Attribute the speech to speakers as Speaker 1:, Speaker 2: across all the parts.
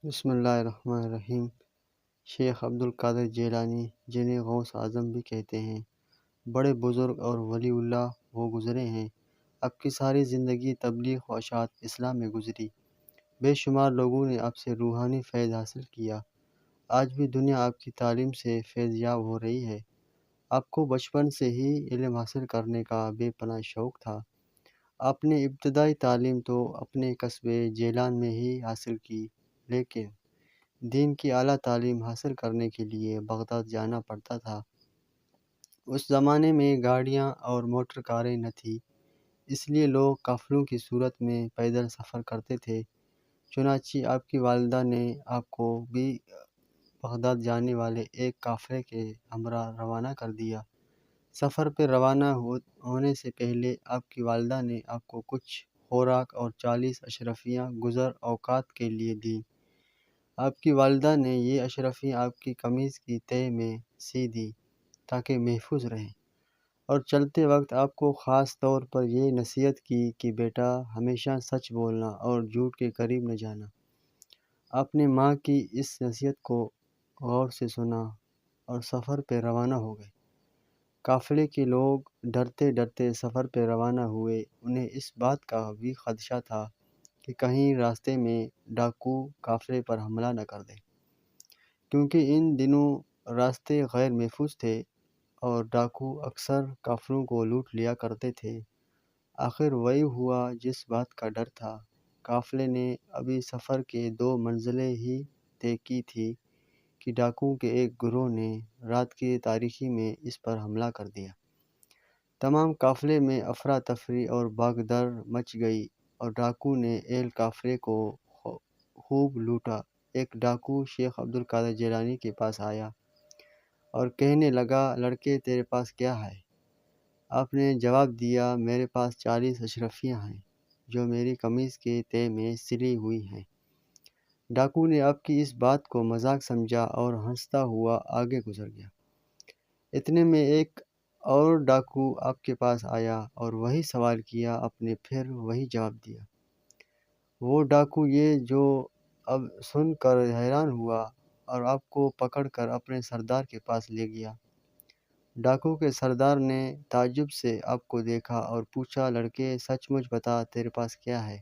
Speaker 1: بسم اللہ الرحمن الرحیم۔ شیخ عبد القادر جیلانی، جنہیں غوث اعظم بھی کہتے ہیں، بڑے بزرگ اور ولی اللہ وہ گزرے ہیں۔ آپ کی ساری زندگی تبلیغ و اشاعت اسلام میں گزری۔ بے شمار لوگوں نے آپ سے روحانی فیض حاصل کیا۔ آج بھی دنیا آپ کی تعلیم سے فیض یاب ہو رہی ہے۔ آپ کو بچپن سے ہی علم حاصل کرنے کا بے پناہ شوق تھا۔ آپ نے ابتدائی تعلیم تو اپنے قصبے جیلان میں ہی حاصل کی، لیکن دین کی اعلیٰ تعلیم حاصل کرنے کے لیے بغداد جانا پڑتا تھا۔ اس زمانے میں گاڑیاں اور موٹر کاریں نہ تھیں، اس لیے لوگ قافلوں کی صورت میں پیدل سفر کرتے تھے۔ چنانچہ آپ کی والدہ نے آپ کو بھی بغداد جانے والے ایک قافلے کے ہمراہ روانہ کر دیا۔ سفر پہ روانہ ہونے سے پہلے آپ کی والدہ نے آپ کو کچھ خوراک اور 40 اشرفیاں گزر اوقات کے لیے دیں۔ آپ کی والدہ نے یہ اشرفیاں آپ کی قمیض کی تہہ میں سی دیں تاکہ محفوظ رہیں، اور چلتے وقت آپ کو خاص طور پر یہ نصیحت کی کہ بیٹا ہمیشہ سچ بولنا اور جھوٹ کے قریب نہ جانا۔ آپ نے ماں کی اس نصیحت کو غور سے سنا اور سفر پہ روانہ ہو گئے۔ قافلے کے لوگ ڈرتے ڈرتے سفر پہ روانہ ہوئے۔ انہیں اس بات کا بھی خدشہ تھا کہ کہیں راستے میں ڈاکو قافلے پر حملہ نہ کر دیں، کیونکہ ان دنوں راستے غیر محفوظ تھے اور ڈاکو اکثر قافلوں کو لوٹ لیا کرتے تھے۔ آخر وہی ہوا جس بات کا ڈر تھا۔ قافلے نے ابھی سفر کے 2 منزلیں ہی طے کی تھی کہ ڈاکوؤں کے ایک گروہ نے رات کی تاریکی میں اس پر حملہ کر دیا۔ تمام قافلے میں افراتفری اور بھگدڑ مچ گئی اور ڈاکو نے اہل قافلے کو خوب لوٹا۔ ایک ڈاکو شیخ عبد القادر جیلانی کے پاس آیا اور کہنے لگا، لڑکے تیرے پاس کیا ہے؟ آپ نے جواب دیا، میرے پاس 40 اشرفیاں ہیں جو میری قمیض کے تہہ میں سلی ہوئی ہیں۔ ڈاکو نے آپ کی اس بات کو مذاق سمجھا اور ہنستا ہوا آگے گزر گیا۔ اتنے میں ایک اور ڈاکو آپ کے پاس آیا اور وہی سوال کیا۔ آپ نے پھر وہی جواب دیا۔ وہ ڈاکو یہ جو اب سن کر حیران ہوا اور آپ کو پکڑ کر اپنے سردار کے پاس لے گیا۔ ڈاکو کے سردار نے تعجب سے آپ کو دیکھا اور پوچھا، لڑکے سچ مچ بتا تیرے پاس کیا ہے؟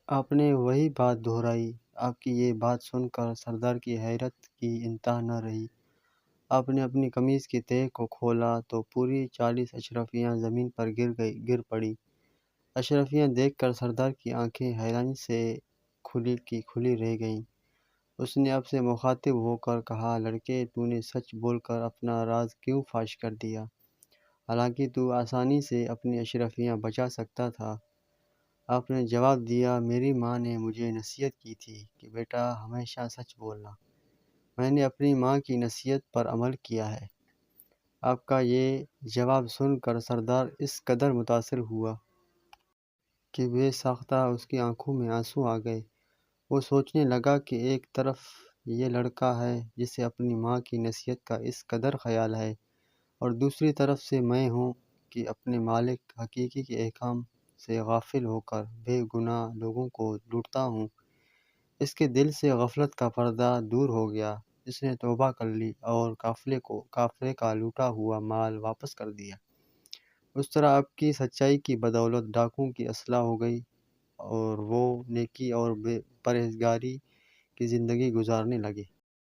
Speaker 1: آپ نے وہی بات دہرائی۔ آپ کی یہ بات سن کر سردار کی حیرت کی انتہا نہ رہی۔ آپ نے اپنی قمیض کی تہہ کو کھولا تو پوری 40 اشرفیاں زمین پر گر پڑی۔ اشرفیاں دیکھ کر سردار کی آنکھیں حیرانی سے کھلی رہ گئیں۔ اس نے آپ سے مخاطب ہو کر کہا، لڑکے تو نے سچ بول کر اپنا راز کیوں فاش کر دیا؟ حالانکہ تو آسانی سے اپنی اشرفیاں بچا سکتا تھا۔ آپ نے جواب دیا، میری ماں نے مجھے نصیحت کی تھی کہ بیٹا ہمیشہ سچ بولنا۔ میں نے اپنی ماں کی نصیحت پر عمل کیا ہے۔ آپ کا یہ جواب سن کر سردار اس قدر متاثر ہوا کہ بے ساختہ اس کی آنکھوں میں آنسو آ گئے۔ وہ سوچنے لگا کہ ایک طرف یہ لڑکا ہے جسے اپنی ماں کی نصیحت کا اس قدر خیال ہے، اور دوسری طرف سے میں ہوں کہ اپنے مالک حقیقی کے احکام سے غافل ہو کر بے گناہ لوگوں کو لوٹتا ہوں۔ اس کے دل سے غفلت کا پردہ دور ہو گیا۔ اس نے توبہ کر لی اور قافلے کا لوٹا ہوا مال واپس کر دیا۔ اس طرح آپ کی سچائی کی بدولت ڈاکوؤں کی اصلاح ہو گئی اور وہ نیکی اور پرہیزگاری کی زندگی گزارنے لگے۔